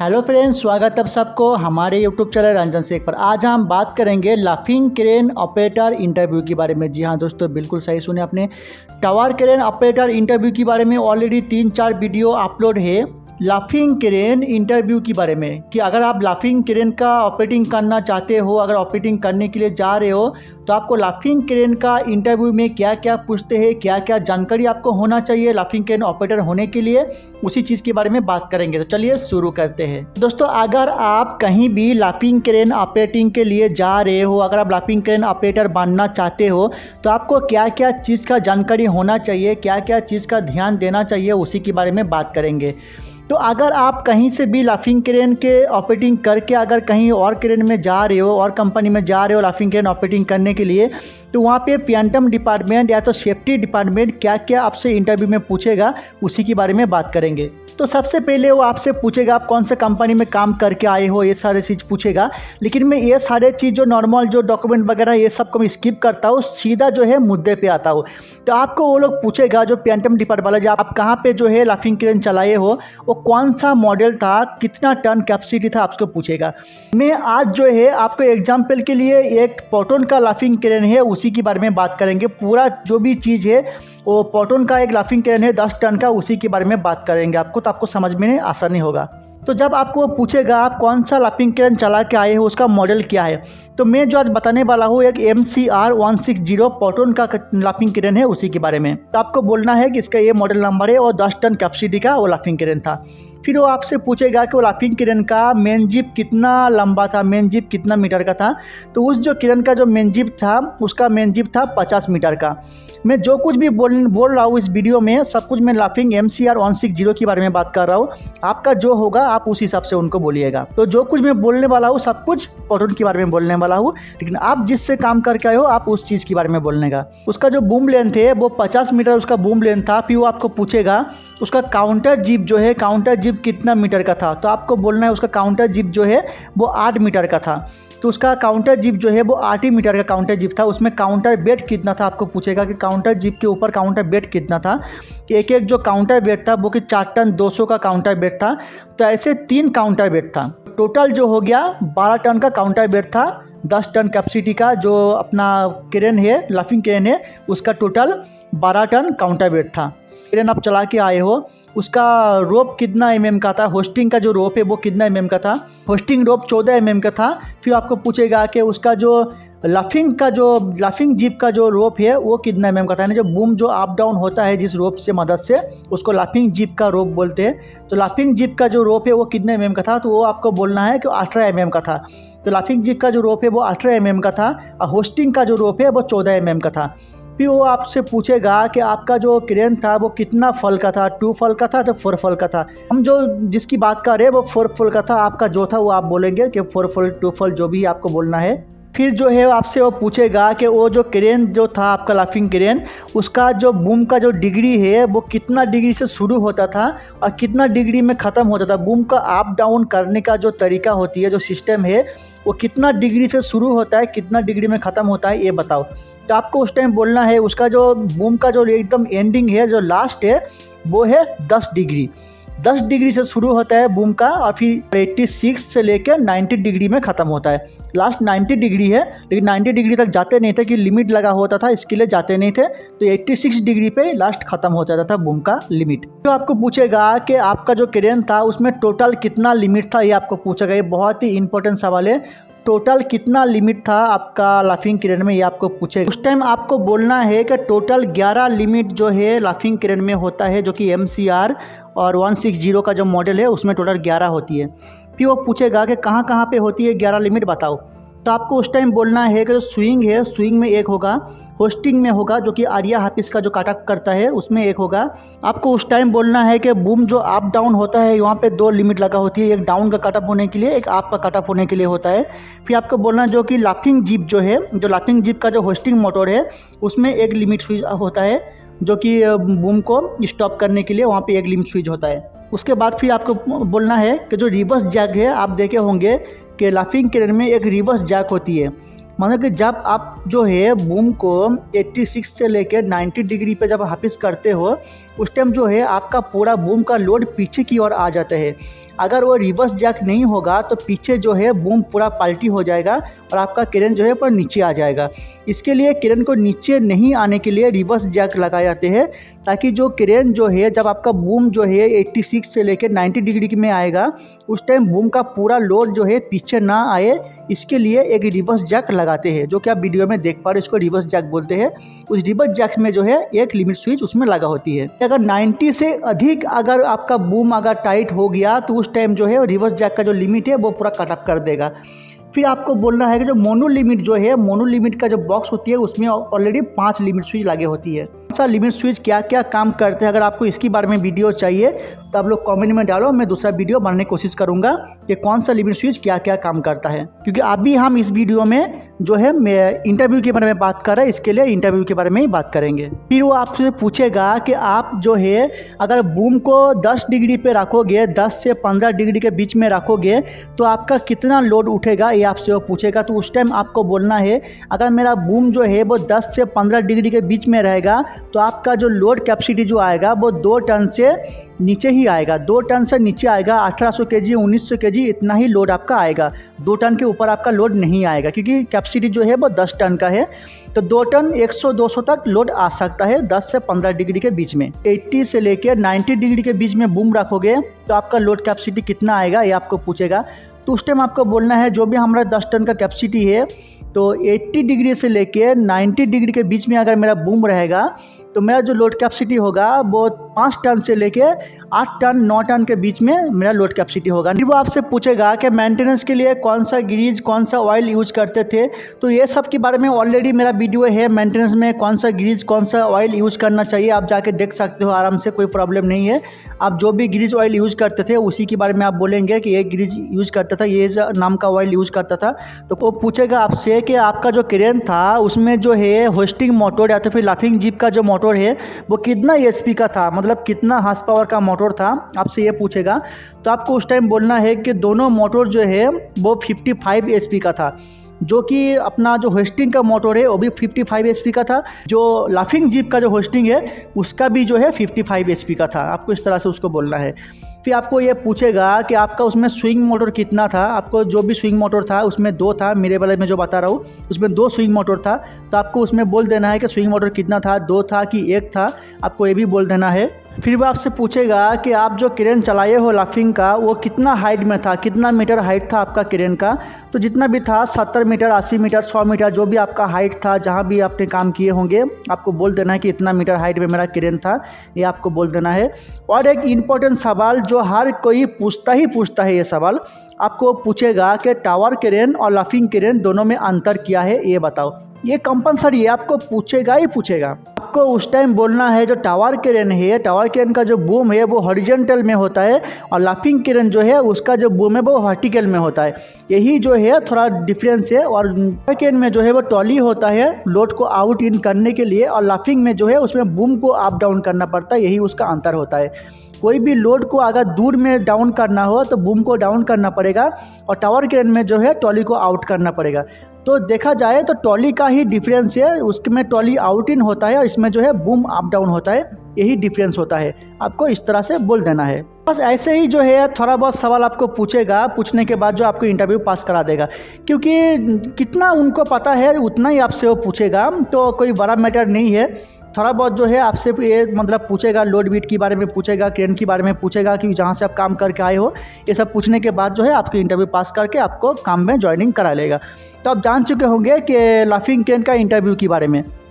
Hello friends, स्वागत है आप सबको हमारे यूट्यूब चैनल रंजन शेख पर। आज हम बात करेंगे लाफिंग क्रेन ऑपरेटर इंटरव्यू के बारे में। जी हाँ दोस्तों, बिल्कुल सही सुने आपने। टावर क्रेन ऑपरेटर इंटरव्यू के बारे में ऑलरेडी 3-4 वीडियो अपलोड है लाफिंग क्रेन इंटरव्यू के बारे में, कि अगर आप लाफिंग क्रेन का ऑपरेटिंग करना चाहते हो, अगर ऑपरेटिंग करने के लिए जा रहे हो तो आपको लाफिंग क्रेन का इंटरव्यू में क्या क्या पूछते हैं, क्या क्या जानकारी आपको होना चाहिए लाफिंग क्रेन ऑपरेटर होने के लिए, उसी चीज़ के बारे में बात करेंगे। तो चलिए शुरू करते हैं। दोस्तों, अगर आप कहीं भी लाफिंग क्रेन ऑपरेटिंग के लिए जा रहे हो, अगर आप लाफिंग क्रेन ऑपरेटर बनना चाहते हो तो आपको क्या क्या चीज़ का जानकारी होना चाहिए, क्या क्या चीज़ का ध्यान देना चाहिए, उसी के बारे में बात करेंगे। तो अगर आप कहीं से भी लाफिंग क्रेन के ऑपरेटिंग करके अगर कहीं और क्रेन में जा रहे हो और कंपनी में जा रहे हो लाफिंग क्रेन ऑपरेटिंग करने के लिए, तो वहाँ पे पियंटम डिपार्टमेंट या तो सेफ्टी डिपार्टमेंट क्या क्या आपसे इंटरव्यू में पूछेगा, उसी के बारे में बात करेंगे। तो सबसे पहले वो आपसे पूछेगा आप कौन से कंपनी में काम करके आए हो, ये सारे चीज़ पूछेगा। लेकिन मैं ये सारे चीज़ जो नॉर्मल जो डॉक्यूमेंट वगैरह ये सब को मैं स्किप करता हूँ, सीधा जो है मुद्दे पे आता हूँ। तो आपको वो लोग पूछेगा जो पियंटम डिपार्टमेंट वाला, जो आप कहाँ पे जो है लाफिंग क्रेन चलाए हो, वो कौन सा मॉडल था, कितना टन कैपेसिटी था, आपको पूछेगा। मैं आज जो है आपको एग्जाम्पल के लिए एक पोर्टोन का लाफिंग क्रेन है उसी के बारे में बात करेंगे। पूरा जो भी चीज़ है वो पोर्टोन का एक लाफिंग क्रेन है 10 टन का, उसी के बारे में बात करेंगे आपको, तो आपको समझ में आसानी होगा। तो जब आपको पूछेगा आप कौन सा लाफिंग क्रेन चला के आए हो, उसका मॉडल क्या है, तो मैं जो आज बताने वाला हूँ एक MCR 160 पोर्टोन का लाफिंग क्रेन है, उसी के बारे में। तो आपको बोलना है कि इसका ये मॉडल नंबर है और 10 टन कैपेसिटी का वो लाफिंग क्रेन था। फिर वो आपसे पूछेगा कि वो लाफिंग क्रेन का मेन जिप कितना लंबा था, मेन जिप कितना मीटर का था। तो उस जो क्रेन का जो मेन जिप था, उसका मेन जिप था 50 मीटर का। मैं जो कुछ भी बोल रहा हूँ इस वीडियो में, सब कुछ मैं लाफिंग MCR 160 के बारे में बात कर रहा हूँ। आपका जो होगा आप उस हिसाब से उनको बोलिएगा। तो जो कुछ मैं बोलने वाला हूँ सब कुछ पोर्टोन के बारे में बोलने वाला हूँ, लेकिन आप जिससे काम करके आए हो आप उस चीज़ के बारे में बोलने का। उसका जो बूम लेंथ है वो 50 मीटर उसका बूम लेंथ था। फिर वो आपको पूछेगा उसका काउंटर जिप जो है, काउंटर जिप कितना मीटर का था। तो आपको बोलना है उसका काउंटर जिप जो है वो 8 मीटर का था। तो उसका काउंटर जिप जो है वो 8 ही मीटर का काउंटर जिप था। उसमें काउंटर बेड कितना था, आपको पूछेगा कि काउंटर जिप के ऊपर काउंटर बेड कितना था। कि एक एक जो काउंटर बेड था वो कि 4 टन 200 का काउंटर बेड था। तो ऐसे 3 काउंटर बेड था। टोटल जो हो गया 12 टन का काउंटर बेड था। 10 टन कैपेसिटी का जो अपना क्रेन है, लाफिंग क्रेन है, उसका टोटल 12 टन काउंटर वेट था। क्रेन आप चला के आए हो, उसका रोप कितना mm का था, होस्टिंग का जो रोप है वो कितना mm का था। होस्टिंग रोप 14 mm का था। फिर आपको पूछेगा कि उसका जो लाफिंग जिप का जो रोप है वो कितना mm का था, यानी जो बूम जो अप डाउन होता है जिस रोप से मदद से, उसको लाफिंग जिप का रोप बोलते हैं। तो लाफिंग जिप का जो रोप है वो कितने mm का था, तो वो आपको बोलना है कि 18 mm का था। तो लाफिंग जिप का जो रोप है वो 18 mm का था और होस्टिंग का जो रोप है वो 14 mm का था। फिर वो आपसे पूछेगा कि आपका जो क्रेन था वो कितना फल का था, 2 फल का था तो 4 फल का था। हम जो जिसकी बात कर रहे हैं वो 4 फल का था। आपका जो था वो आप बोलेंगे कि 4 फल 2 फल जो भी आपको बोलना है। फिर जो है आपसे वो पूछेगा कि वो जो क्रेन जो था आपका लाफिंग क्रेन, उसका जो बूम का जो डिग्री है वो कितना डिग्री से शुरू होता था और कितना डिग्री में ख़त्म होता था। बूम का अप डाउन करने का जो तरीका होती है, जो सिस्टम है, वो कितना डिग्री से शुरू होता है, कितना डिग्री में ख़त्म होता है, ये बताओ। तो आपको उस टाइम बोलना है उसका जो बूम का जो एकदम एंडिंग है, जो लास्ट है, वो है 10 डिग्री। 10 डिग्री से शुरू होता है बूम का और फिर 86 से लेकर 90 डिग्री में ख़त्म होता है। लास्ट 90 डिग्री है, लेकिन 90 डिग्री तक जाते नहीं थे कि लिमिट लगा होता था, इसके लिए जाते नहीं थे। तो 86 डिग्री पे लास्ट ख़त्म हो जाता था बूम का लिमिट। तो आपको पूछेगा कि आपका जो क्रेन था उसमें टोटल कितना लिमिट था, ये आपको पूछेगा। ये बहुत ही इंपॉर्टेंट सवाल है। टोटल कितना लिमिट था आपका लाफिंग क्रेन में, ये आपको पूछेगा। उस टाइम आपको बोलना है कि टोटल 11 लिमिट जो है लाफिंग क्रेन में होता है, जो कि MCR और 160 का जो मॉडल है उसमें टोटल 11 होती है। फिर वो पूछेगा कि कहाँ कहाँ पे होती है 11 लिमिट, बताओ। तो आपको उस टाइम बोलना है कि जो स्विंग है, स्विंग में एक होगा, होस्टिंग में होगा जो कि आर्या हाफिस का जो काटा करता है उसमें एक होगा। आपको उस टाइम बोलना है कि बूम जो अप डाउन होता है वहाँ पे 2 लिमिट लगा होती है, एक डाउन का कटअप होने के लिए, एक अप का कटअप होने के लिए होता है। फिर आपको बोलना जो कि लाफिंग जिप जो है, जो लाफिंग जिप का जो होस्टिंग मोटर है उसमें एक लिमिट स्विच होता है, जो कि बूम को स्टॉप करने के लिए वहाँ पे एक लिमिट स्विच होता है। उसके बाद फिर आपको बोलना है कि जो रिवर्स जैक है, आप देखे होंगे कि लाफिंग क्रेन में एक रिवर्स जैक होती है। मतलब कि जब आप जो है बूम को 86 से लेकर 90 डिग्री पे जब हाफिस करते हो, उस टाइम जो है आपका पूरा बूम का लोड पीछे की ओर आ जाता है। अगर वो रिवर्स जैक नहीं होगा तो पीछे जो है बूम पूरा पलटी हो जाएगा और आपका क्रेन जो है पर नीचे आ जाएगा। इसके लिए क्रेन को नीचे नहीं आने के लिए रिवर्स जैक लगाए जाते हैं, ताकि जो क्रेन जो है जब आपका बूम जो है 86 से लेकर 90 डिग्री में आएगा उस टाइम बूम का पूरा लोड जो है पीछे ना आए। इसके लिए एक रिवर्स जैक लगाते हैं, जो कि आप वीडियो में देख पा रहे हो, इसको रिवर्स जैक बोलते हैं। उस रिवर्स जैक में जो है एक लिमिट स्विच उसमें लगा होती है। अगर 90 से अधिक अगर आपका बूम अगर टाइट हो गया तो उस टाइम जो है रिवर्स जैक का जो लिमिट है वो पूरा कट ऑफ कर देगा। फिर आपको बोलना है कि जो मोनो लिमिट जो है, मोनो लिमिट का जो बॉक्स होती है उसमें ऑलरेडी 5 लिमिट स्विच लगे होती है। सा लिमिट स्विच क्या क्या काम करते हैं, अगर आपको इसके बारे में वीडियो चाहिए तो आप लोग कमेंट में डालो, मैं दूसरा वीडियो बनाने की कोशिश करूंगा कि कौन सा लिमिट स्विच क्या क्या काम करता है। क्योंकि अभी हम इस वीडियो में जो है इंटरव्यू के बारे में बात कर रहे हैं, इसके लिए इंटरव्यू के बारे में ही बात करेंगे। फिर वो आपसे पूछेगा कि आप जो है अगर बूम को 10 डिग्री पे रखोगे, 10 से 15 डिग्री के बीच में रखोगे तो आपका कितना लोड उठेगा, ये आपसे वो पूछेगा। तो उस टाइम आपको बोलना है अगर मेरा बूम जो है वो 10 से 15 डिग्री के बीच में रहेगा तो आपका जो लोड कैपेसिटी जो आएगा वो 2 टन से नीचे ही आएगा। 2 टन से नीचे आएगा, 1800 केजी 1900 केजी इतना ही लोड आपका आएगा। 2 टन के ऊपर आपका लोड नहीं आएगा, क्योंकि कैपेसिटी जो है वो 10 टन का है। तो 2 टन 100-200 तक लोड आ सकता है 10 से 15 डिग्री के बीच में। 80 से लेकर 90 डिग्री के बीच में बूम रखोगे तो आपका लोड कैपेसिटी कितना आएगा, ये आपको पूछेगा। तो उस टाइम आपको बोलना है जो भी हमारा 10 टन का कैपेसिटी है तो 80 डिग्री से लेकर 90 डिग्री के बीच में अगर मेरा बूम रहेगा तो मेरा जो लोड कैपेसिटी होगा वो 5 टन से लेकर 8 टन 9 टन के बीच में मेरा लोड कैपेसिटी होगा। फिर वो आपसे पूछेगा कि मेंटेनेंस के लिए कौन सा ग्रीज कौन सा ऑयल यूज करते थे। तो ये सब के बारे में ऑलरेडी मेरा वीडियो है, मेंटेनेंस में कौन सा ग्रीज कौन सा ऑयल यूज करना चाहिए, आप जाके देख सकते हो आराम से, कोई प्रॉब्लम नहीं है। आप जो भी ग्रीज ऑयल यूज करते थे उसी के बारे में आप बोलेंगे कि ये ग्रीज यूज करता था, ये नाम का ऑयल यूज करता था। तो वो पूछेगा आपसे कि आपका जो क्रेन था उसमें जो है होस्टिंग मोटर या तो फिर लाफिंग जीप का जो मोटर है वो कितना एचपी का था, मतलब कितना हार्स पावर का मोटर था, आपसे ये पूछेगा। तो आपको उस टाइम बोलना है कि दोनों मोटर जो है वो 55 एचपी का था, जो कि अपना जो होस्टिंग का मोटर है वो भी 55 एचपी का था, जो लाफिंग जीप का जो होस्टिंग है उसका भी जो है 55 एचपी का था। आपको इस तरह से उसको बोलना है। फिर आपको ये पूछेगा कि आपका उसमें स्विंग मोटर कितना था। आपको जो भी स्विंग मोटर था उसमें 2 था, मेरे वाले में जो बता रहा हूँ उसमें 2 स्विंग मोटर था। तो आपको उसमें बोल देना है कि स्विंग मोटर कितना था, 2 था कि 1 था, आपको ये भी बोल देना है। फिर वो आपसे पूछेगा कि आप जो क्रेन चलाए हो लाफिंग का वो कितना हाइट में था, कितना मीटर हाइट था आपका क्रेन का। तो जितना भी था 70 मीटर 80 मीटर 100 मीटर जो भी आपका हाइट था, जहाँ भी आपने काम किए होंगे आपको बोल देना है कि इतना मीटर हाइट में मेरा क्रेन था, ये आपको बोल देना है। और एक इम्पॉर्टेंट सवाल जो हर कोई पूछता है ये सवाल आपको पूछेगा कि टावर क्रेन और लाफिंग क्रेन दोनों में अंतर क्या है, ये बताओ। ये कंपलसरी है, आपको पूछेगा ही पूछेगा। आपको उस टाइम बोलना है जो टावर क्रेन है, टावर क्रेन का जो बूम है वो हॉरिजॉन्टल में होता है और लाफिंग क्रेन जो है उसका जो बूम है वो वर्टिकल में होता है। यही जो है थोड़ा डिफरेंस है। और टावर क्रेन में जो है वो ट्रॉली होता है लोड को आउट इन करने के लिए, और लाफिंग में जो है उसमें बूम को अप डाउन करना पड़ता है, यही उसका अंतर होता है। कोई भी लोड को अगर दूर में डाउन करना हो तो बूम को डाउन करना पड़ेगा, और टावर क्रेन में जो है ट्रॉली को आउट करना पड़ेगा। तो देखा जाए तो ट्रॉली का ही डिफरेंस है, उसमें ट्रॉली आउट इन होता है और इसमें जो है बूम अप डाउन होता है, यही डिफरेंस होता है। आपको इस तरह से बोल देना है। बस ऐसे ही जो है थोड़ा बहुत सवाल आपको पूछेगा, पूछने के बाद जो आपको इंटरव्यू पास करा देगा, क्योंकि कितना उनको पता है उतना ही आपसे वो पूछेगा, तो कोई बड़ा मैटर नहीं है। थोड़ा बहुत जो है आपसे ये मतलब पूछेगा, लोड बीट के बारे में पूछेगा, क्रेन के बारे में पूछेगा कि जहाँ से आप काम करके आए हो, ये सब पूछने के बाद जो है आपको इंटरव्यू पास करके आपको काम में ज्वाइनिंग करा लेगा। तो आप जान चुके होंगे कि लाफिंग क्रेन का इंटरव्यू के बारे में।